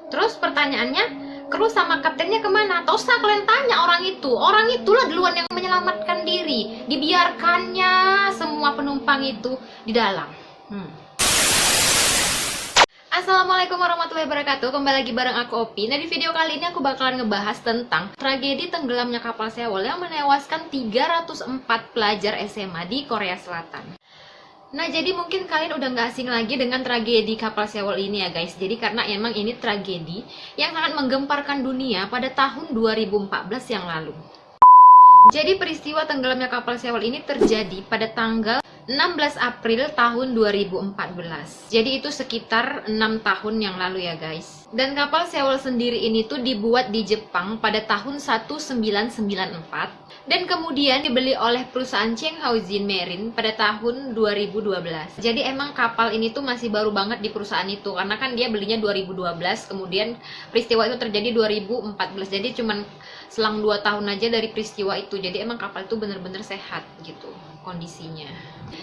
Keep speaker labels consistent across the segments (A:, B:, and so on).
A: Terus pertanyaannya, kru sama kaptennya kemana? Tak usah kalian tanya orang itu. Orang itulah duluan yang menyelamatkan diri. Dibiarkannya semua penumpang itu di dalam. Assalamualaikum warahmatullahi wabarakatuh. Kembali lagi bareng aku Opi. Nah, di video kali ini aku bakalan ngebahas tentang tragedi tenggelamnya kapal Sewol yang menewaskan 304 pelajar SMA di Korea Selatan. Nah, jadi mungkin kalian udah nggak asing lagi dengan tragedi kapal Sewol ini ya guys. Jadi karena emang ini tragedi yang sangat menggemparkan dunia pada tahun 2014 yang lalu. Jadi peristiwa tenggelamnya kapal Sewol ini terjadi pada tanggal 16 April tahun 2014. Jadi itu sekitar 6 tahun yang lalu ya guys. Dan kapal Sewol sendiri ini tuh dibuat di Jepang pada tahun 1994 dan kemudian dibeli oleh perusahaan Chenghao-Jin Marine pada tahun 2012. Jadi emang kapal ini tuh masih baru banget di perusahaan itu karena kan dia belinya 2012, kemudian peristiwa itu terjadi 2014. Jadi cuman selang 2 tahun aja dari peristiwa itu. Jadi emang kapal itu bener-bener sehat gitu kondisinya.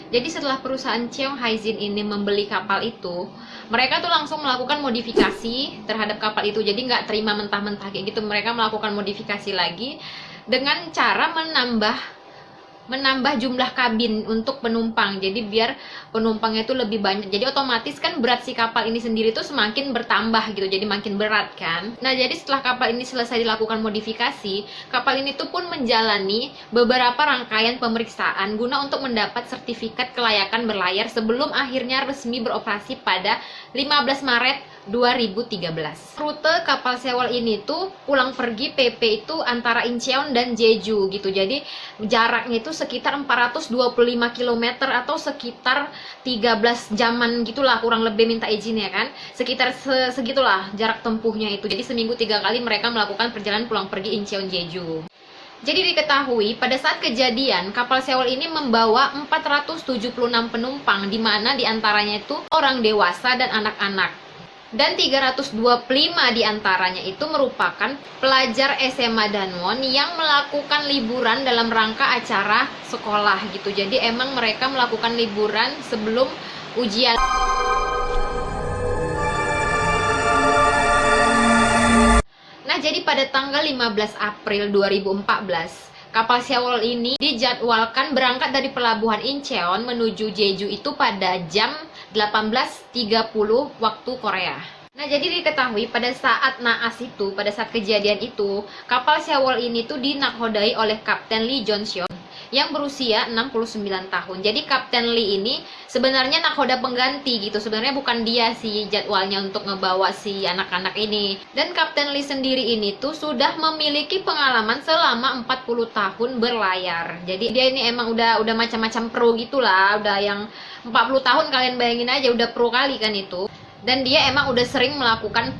A: Jadi setelah perusahaan Chenghao-Jin ini membeli kapal itu, mereka tuh langsung melakukan modifikasi terhadap kapal itu. Jadi nggak terima mentah-mentah kayak gitu. Mereka melakukan modifikasi lagi dengan cara menambah jumlah kabin untuk penumpang. Jadi biar penumpangnya itu lebih banyak. Jadi otomatis kan berat si kapal ini sendiri tuh semakin bertambah gitu. Jadi makin berat kan. Nah, jadi setelah kapal ini selesai dilakukan modifikasi, kapal ini tuh pun menjalani beberapa rangkaian pemeriksaan guna untuk mendapat sertifikat kelayakan berlayar sebelum akhirnya resmi beroperasi pada 15 Maret 2013. Rute kapal Sewol ini tuh pulang pergi PP itu antara Incheon dan Jeju gitu. Jadi jaraknya itu sekitar 425 km atau sekitar 13 jaman gitulah, kurang lebih minta izin ya kan. Sekitar segitulah jarak tempuhnya itu. Jadi seminggu 3 kali mereka melakukan perjalanan pulang pergi Incheon Jeju. Jadi diketahui pada saat kejadian kapal Sewol ini membawa 476 penumpang, di mana diantaranya itu orang dewasa dan anak-anak. Dan 325 diantaranya itu merupakan pelajar SMA Danwon yang melakukan liburan dalam rangka acara sekolah gitu. Jadi emang mereka melakukan liburan sebelum ujian. Nah, jadi pada tanggal 15 April 2014, kapal Sewol ini dijadwalkan berangkat dari pelabuhan Incheon menuju Jeju itu pada jam 18.30 waktu Korea. Nah, jadi diketahui pada saat naas itu, pada saat kejadian itu, kapal Sewol ini tuh dinakodai oleh Kapten Lee Jong-seon yang berusia 69 tahun. Jadi Kapten Lee ini sebenarnya nakoda pengganti gitu. Sebenarnya bukan dia sih jadwalnya untuk ngebawa si anak-anak ini. Dan Kapten Lee sendiri ini tuh sudah memiliki pengalaman selama 40 tahun berlayar. Jadi dia ini emang udah macam-macam pro gitulah. Udah yang 40 tahun, kalian bayangin aja udah pro kali kan itu. Dan dia emang udah sering melakukan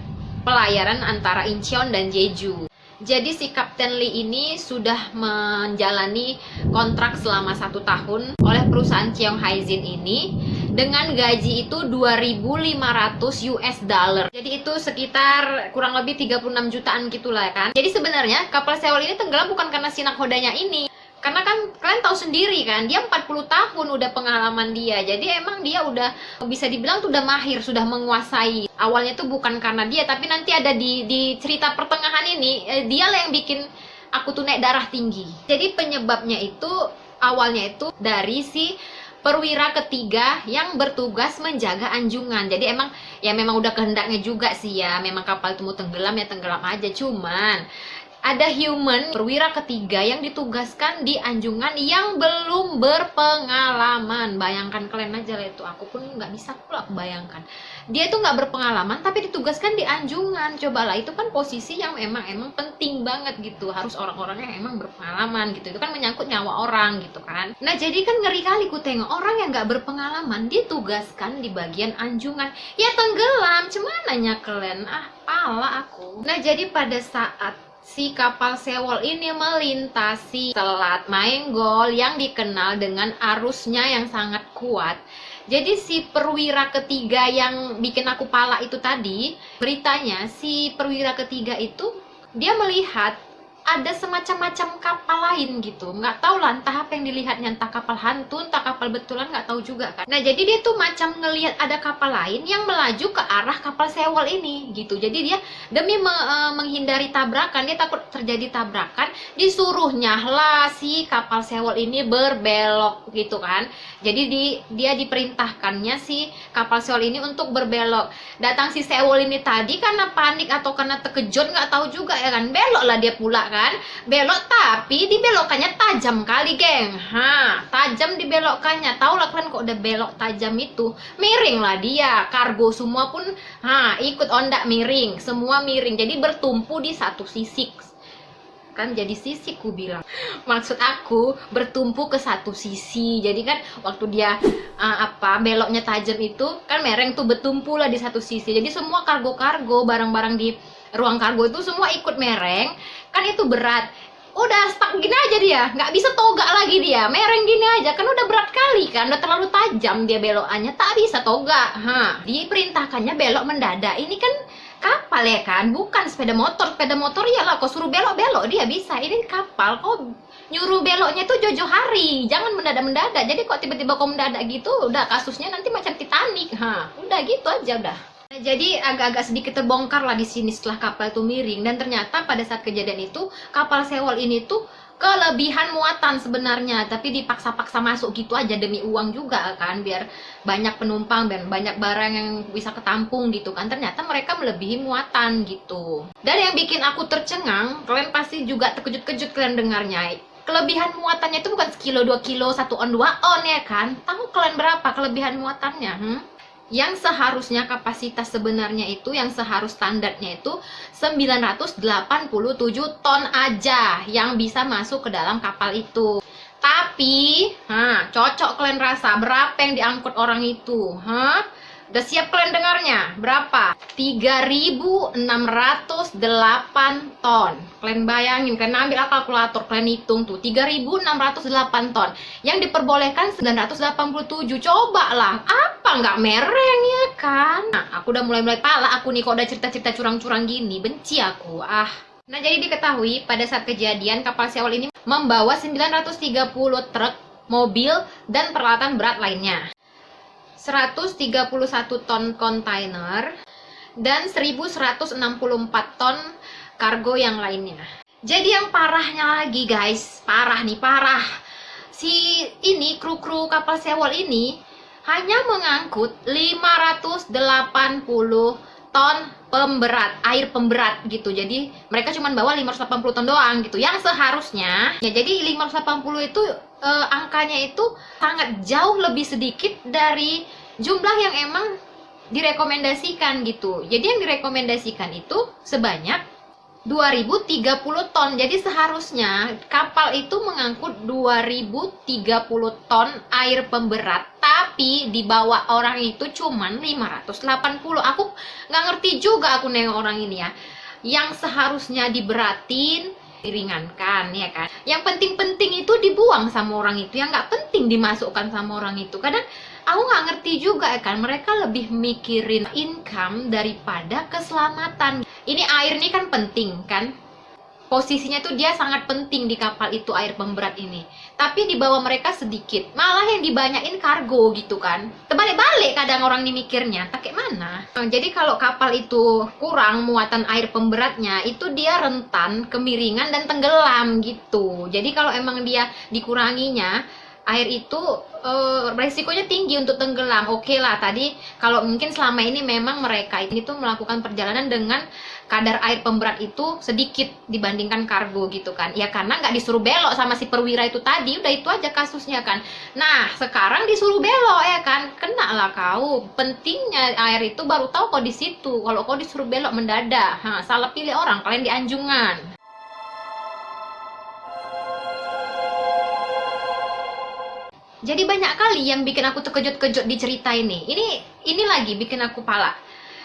A: pelayaran antara Incheon dan Jeju. Jadi si Kapten Lee ini sudah menjalani kontrak selama 1 tahun oleh perusahaan Chenghao-Jin ini dengan gaji itu 2.500 US dollar. Jadi itu sekitar kurang lebih 36 jutaan gitulah kan. Jadi sebenarnya kapal Sewol ini tenggelam bukan karena si nakodanya ini. Karena kan kalian tahu sendiri kan, dia 40 tahun udah pengalaman dia. Jadi emang dia udah bisa dibilang tuh udah mahir, sudah menguasai. Awalnya tuh bukan karena dia, tapi nanti ada di cerita pertengahan ini, dialah yang bikin aku tuh naik darah tinggi. Jadi penyebabnya itu awalnya itu dari si perwira ketiga yang bertugas menjaga anjungan. Jadi emang ya memang udah kehendaknya juga sih ya, memang kapal itu mau tenggelam ya tenggelam aja. Cuman ada human perwira ketiga yang ditugaskan di anjungan yang belum berpengalaman. Bayangkan kalian aja lah itu, aku pun nggak bisa pula bayangkan. Dia itu nggak berpengalaman tapi ditugaskan di anjungan. Cobalah, itu kan posisi yang emang penting banget gitu. Harus orang-orangnya emang berpengalaman gitu. Itu kan menyangkut nyawa orang gitu kan. Nah, jadi kan ngeri kali ku tengok orang yang nggak berpengalaman ditugaskan di bagian anjungan. Ya tenggelam, cumananya kalian? Pala aku. Nah, jadi pada saat si kapal Sewol ini melintasi Selat Maenggol yang dikenal dengan arusnya yang sangat kuat. Jadi si perwira ketiga yang bikin aku pala itu tadi, beritanya si perwira ketiga itu dia melihat ada semacam-macam kapal lain gitu. Nggak tahu lah entah apa yang dilihatnya, entah kapal hantu, entah kapal betulan, nggak tahu juga kan. Nah jadi dia tuh macam ngelihat ada kapal lain yang melaju ke arah kapal Sewol ini gitu. Jadi dia demi menghindari tabrakan, dia takut terjadi tabrakan, disuruhnya lah si kapal Sewol ini berbelok gitu kan. Jadi dia diperintahkannya si kapal Sewol ini untuk berbelok. Datang si Sewol ini tadi karena panik atau karena terkejut nggak tahu juga ya kan, belok lah dia pula kan, belok tapi dibelokannya tajam kali geng. Tajam dibelokannya, tahu lah kalian kok udah belok tajam itu miring lah dia, kargo semua pun ikut ondak miring, semua miring, jadi bertumpu di satu sisi kan, jadi sisi ku bilang, maksud aku bertumpu ke satu sisi. Jadi kan waktu dia beloknya tajam itu kan mereng tuh bertumpu lah di satu sisi, jadi semua kargo-kargo barang-barang di ruang kargo itu semua ikut mereng kan, itu berat. Udah stuck gini aja dia, nggak bisa togak lagi dia, mereng gini aja kan, udah berat kali kan, udah terlalu tajam dia belokannya, tak bisa togak. Diperintahkannya belok mendadak, ini kan kapal ya kan, bukan sepeda motor. Sepeda motor iyalah kau suruh belok-belok dia bisa, ini kapal kau nyuruh beloknya tuh jojo hari, jangan mendadak-mendadak. Jadi kok tiba-tiba kau mendadak gitu, udah kasusnya nanti macam Titanic. Udah gitu aja udah. Nah, jadi agak-agak sedikit terbongkar lah di sini setelah kapal itu miring, dan ternyata pada saat kejadian itu kapal Sewol ini tuh kelebihan muatan sebenarnya, tapi dipaksa-paksa masuk gitu aja demi uang juga kan, biar banyak penumpang dan banyak barang yang bisa ketampung gitu kan. Ternyata mereka melebihi muatan gitu. Dan yang bikin aku tercengang, kalian pasti juga terkejut-kejut kalian dengarnya, kelebihan muatannya itu bukan sekilo, 2 kilo, 1 on, 2 on ya kan. Tahu kalian berapa kelebihan muatannya? Yang seharusnya kapasitas sebenarnya itu, yang seharus standarnya itu 987 ton aja yang bisa masuk ke dalam kapal itu. Tapi, cocok kalian rasa berapa yang diangkut orang itu? Udah siap kalian dengarnya? Berapa? 3.608 ton. Kalian bayangin, kalian ambil kalkulator, kalian hitung tuh, 3.608 ton. Yang diperbolehkan 987. Coba lah, apa nggak mereng ya kan? Nah, aku udah mulai pala aku nih kok udah cerita-cerita curang-curang gini, benci aku. Nah, jadi diketahui pada saat kejadian kapal Sewol ini membawa 930 truk, mobil, dan peralatan berat lainnya. 131 ton kontainer dan 1164 ton kargo yang lainnya. Jadi yang parahnya lagi guys, parah. Si ini kru kapal Sewol ini hanya mengangkut 580 ton air pemberat gitu. Jadi mereka cuma bawa 580 ton doang gitu. Yang seharusnya ya, jadi 580 itu angkanya itu sangat jauh lebih sedikit dari jumlah yang emang direkomendasikan gitu. Jadi yang direkomendasikan itu sebanyak 2030 ton. Jadi seharusnya kapal itu mengangkut 2030 ton air pemberat, tapi dibawa orang itu cuman 580. Aku nggak ngerti juga aku nengok orang ini ya. Yang seharusnya diberatin, diringankan ya kan. Yang penting-penting itu dibuang sama orang itu, yang nggak penting dimasukkan sama orang itu. Kadang aku nggak ngerti juga ya kan, mereka lebih mikirin income daripada keselamatan. Ini air ini kan penting kan, posisinya tuh dia sangat penting di kapal itu, air pemberat ini. Tapi di bawah mereka sedikit, malah yang dibanyain kargo gitu kan. Terbalik-balik kadang orang ini mikirnya, pakai mana? Jadi kalau kapal itu kurang muatan air pemberatnya, itu dia rentan kemiringan dan tenggelam gitu. Jadi kalau emang dia dikuranginya, air itu resikonya tinggi untuk tenggelam. Oke lah, tadi kalau mungkin selama ini memang mereka ini tuh melakukan perjalanan dengan kadar air pemberat itu sedikit dibandingkan kargo gitu kan. Ya karena nggak disuruh belok sama si perwira itu tadi, udah itu aja kasusnya kan. Nah sekarang disuruh belok ya kan, kena lah kau. Pentingnya air itu baru tahu kau di situ. Kalau kau disuruh belok mendadak, salah pilih orang, kalian di anjungan. Jadi banyak kali yang bikin aku terkejut-kejut di cerita ini. Ini lagi bikin aku pala.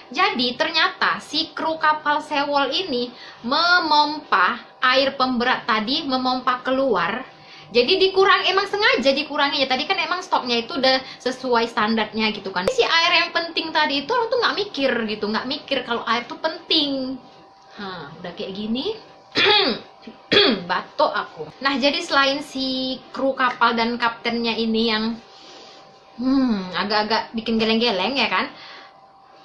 A: Jadi ternyata si kru kapal Sewol ini memompa air pemberat tadi, memompa keluar. Jadi emang sengaja dikurangi ya. Tadi kan emang stoknya itu udah sesuai standarnya gitu kan. Si air yang penting tadi itu orang tuh nggak mikir gitu, nggak mikir kalau air tuh penting. Udah kayak gini. Batuk aku. Nah, jadi selain si kru kapal dan kaptennya ini yang agak-agak bikin geleng-geleng ya kan,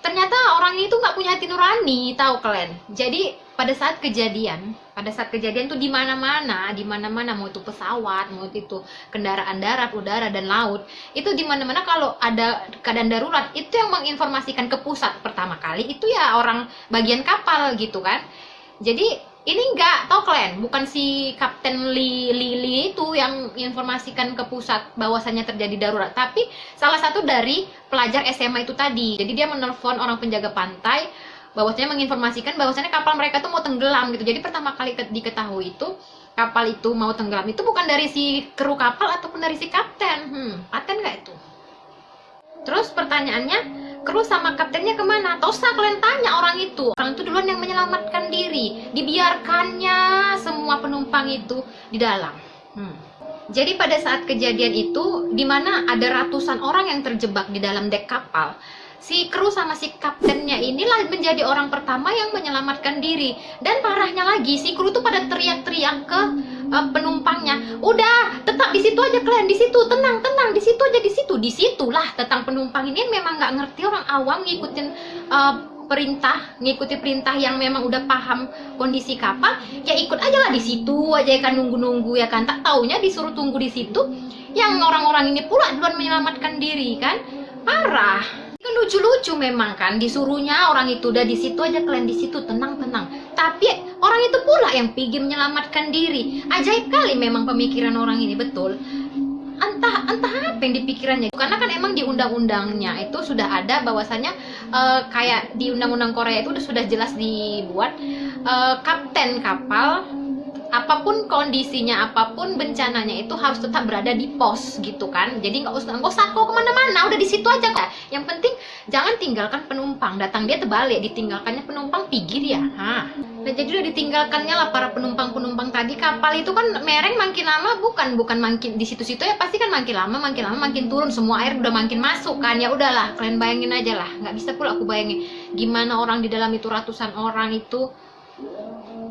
A: ternyata orang ini tuh nggak punya hati nurani, tahu kalian. Jadi pada saat kejadian tuh di mana-mana, mau itu pesawat, mau itu kendaraan darat, udara dan laut, itu di mana-mana kalau ada keadaan darurat itu yang menginformasikan ke pusat pertama kali itu ya orang bagian kapal gitu kan. Jadi ini enggak, tau kalian, bukan si Kapten Lee itu yang informasikan ke pusat bahwasannya terjadi darurat, tapi salah satu dari pelajar SMA itu tadi. Jadi dia menelpon orang penjaga pantai bahwasanya menginformasikan bahwasannya kapal mereka tuh mau tenggelam gitu. Jadi pertama kali diketahui itu kapal itu mau tenggelam itu bukan dari si kru kapal ataupun dari si kapten. Paten nggak itu? Terus pertanyaannya, kru sama kaptennya kemana? Tosa kalian tanya orang itu duluan yang menyelamatkan diri, dibiarkannya semua penumpang itu di dalam. Jadi pada saat kejadian itu, di mana ada ratusan orang yang terjebak di dalam dek kapal, si kru sama si kaptennya inilah menjadi orang pertama yang menyelamatkan diri. Dan parahnya lagi, si kru tuh pada teriak-teriak ke penumpangnya, udah tetap di situ aja kalian, di situ tenang, di situ aja, disitulah tentang penumpang ini memang nggak ngerti, orang awam ngikutin ngikuti perintah yang memang udah paham kondisi kapal, ya ikut aja lah di situ aja ya kan, nunggu ya kan, tak taunya disuruh tunggu di situ, yang orang-orang ini pula duluan menyelamatkan diri kan, parah. Kan lucu-lucu memang kan, disuruhnya orang itu udah di situ aja kalian, di situ tenang, tapi orang itu pula yang pergi menyelamatkan diri. Ajaib kali memang pemikiran orang ini, betul. Entah apa yang dipikirannya, karena kan emang di undang-undangnya itu sudah ada bahwasanya kayak di undang-undang Korea itu sudah jelas dibuat, kapten kapal apapun kondisinya, apapun bencananya itu harus tetap berada di pos gitu kan. Jadi nggak usah kau kemana-mana, udah di situ aja kok. Yang penting jangan tinggalkan penumpang, datang dia terbalik, ditinggalkannya penumpang pergi dia. Nah jadi udah ditinggalkannya lah para penumpang tadi. Kapal itu kan mereng makin lama, bukan makin di situ-situ ya, pasti kan makin lama makin turun, semua air udah makin masuk kan. Ya udahlah, kalian bayangin aja lah, nggak bisa pula aku bayangin gimana orang di dalam itu, ratusan orang itu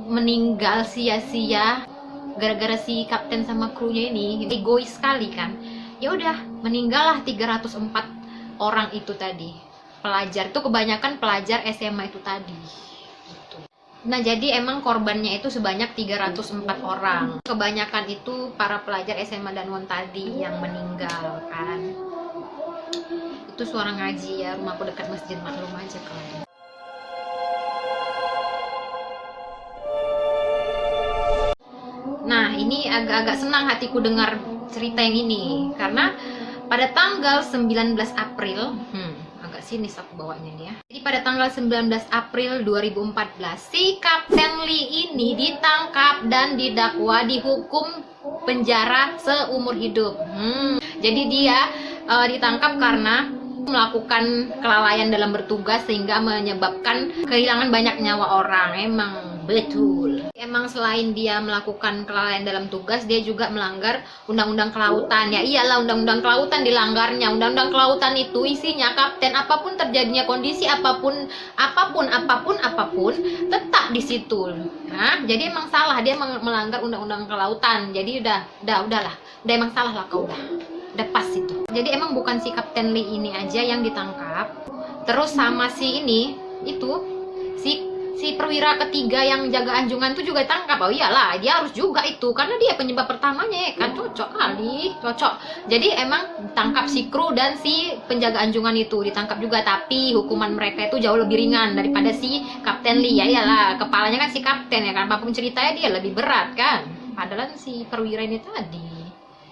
A: meninggal sia-sia gara-gara si kapten sama krunya ini egois sekali kan. Ya udah, meninggallah 304 orang itu tadi. Pelajar itu kebanyakan pelajar SMA itu tadi gitu. Nah, jadi emang korbannya itu sebanyak 304 orang. Kebanyakan itu para pelajar SMA dan WON tadi yang meninggal kan. Itu suara ngaji ya, rumahku dekat Masjid Maklum aja kalian. Nah, ini agak-agak senang hatiku dengar cerita yang ini, karena pada tanggal 19 April, agak sinis aku bawanya nih ya. Jadi pada tanggal 19 April 2014, si Kapten Lee ini ditangkap dan didakwa dihukum penjara seumur hidup. Jadi dia ditangkap karena melakukan kelalaian dalam bertugas sehingga menyebabkan kehilangan banyak nyawa orang. Emang betul. Emang selain dia melakukan kelalaian dalam tugas, dia juga melanggar undang-undang kelautan. Ya iyalah, undang-undang kelautan dilanggarnya. Undang-undang kelautan itu isinya kapten apapun terjadinya kondisi apapun tetap di situ. Nah, jadi emang salah, dia melanggar undang-undang kelautan. Jadi udahlah. Udah emang salah lah kau udah pas itu. Jadi emang bukan si Kapten Lee ini aja yang ditangkap, terus sama si ini itu si perwira ketiga yang jaga anjungan itu juga ditangkap. Oh iyalah, dia harus juga itu karena dia penyebab pertamanya ya kan, cocok. Jadi emang tangkap si kru dan si penjaga anjungan itu ditangkap juga, tapi hukuman mereka itu jauh lebih ringan daripada si Kapten Lee. Ya iyalah, kepalanya kan si kapten ya kan, apapun ceritanya dia lebih berat kan, padahal si perwira ini tadi.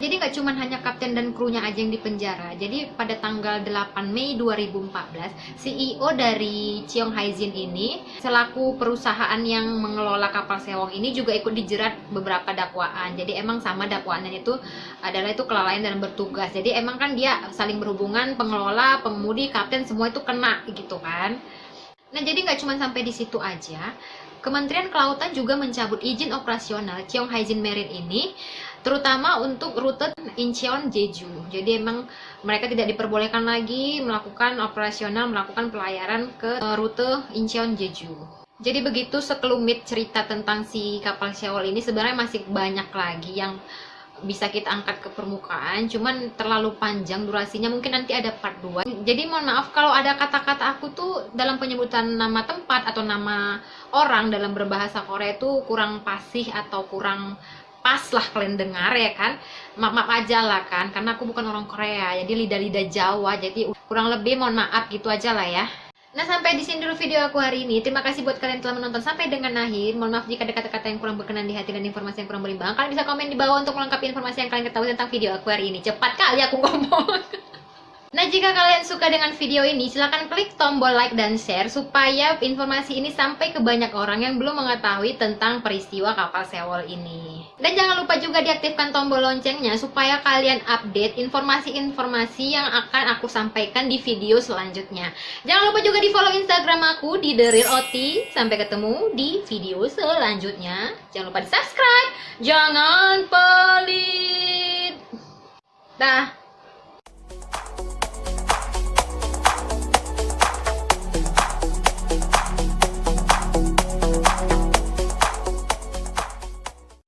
A: Jadi nggak cuma hanya kapten dan krunya aja yang dipenjara. Jadi pada tanggal 8 Mei 2014, CEO dari Cheong Haijin ini selaku perusahaan yang mengelola kapal Sewong ini juga ikut dijerat beberapa dakwaan. Jadi emang sama dakwaannya itu adalah itu kelalaian dalam bertugas. Jadi emang kan dia saling berhubungan, pengelola, pengemudi, kapten semua itu kena gitu kan. Nah, jadi nggak cuma sampai di situ aja. Kementerian Kelautan juga mencabut izin operasional Cheong Haijin Marine ini, terutama untuk rute Incheon Jeju. Jadi emang mereka tidak diperbolehkan lagi melakukan operasional, melakukan pelayaran ke rute Incheon Jeju. Jadi begitu sekelumit cerita tentang si kapal Syawal ini. Sebenarnya masih banyak lagi yang bisa kita angkat ke permukaan, cuman terlalu panjang durasinya, mungkin nanti ada part 2. Jadi mohon maaf kalau ada kata-kata aku tuh dalam penyebutan nama tempat atau nama orang dalam berbahasa Korea itu kurang fasih atau kurang pas lah kalian dengar ya kan. Maaf aja lah kan, karena aku bukan orang Korea, jadi lidah-lidah Jawa, jadi kurang lebih mohon maaf gitu aja lah ya. Nah, sampai di sini dulu video aku hari ini. Terima kasih buat kalian yang telah menonton sampai dengan akhir. Mohon maaf jika ada kata-kata yang kurang berkenan di hati dan informasi yang kurang berimbang. Kalian bisa komen di bawah untuk melengkapi informasi yang kalian ketahui tentang video aku hari ini. Cepat kali aku ngomong. Nah, jika kalian suka dengan video ini, silahkan klik tombol like dan share supaya informasi ini sampai ke banyak orang yang belum mengetahui tentang peristiwa kapal Sewol ini. Dan jangan lupa juga diaktifkan tombol loncengnya supaya kalian update informasi-informasi yang akan aku sampaikan di video selanjutnya. Jangan lupa juga di follow Instagram aku di TheRealOT. Sampai ketemu di video selanjutnya. Jangan lupa di subscribe. Jangan pelit. Dah.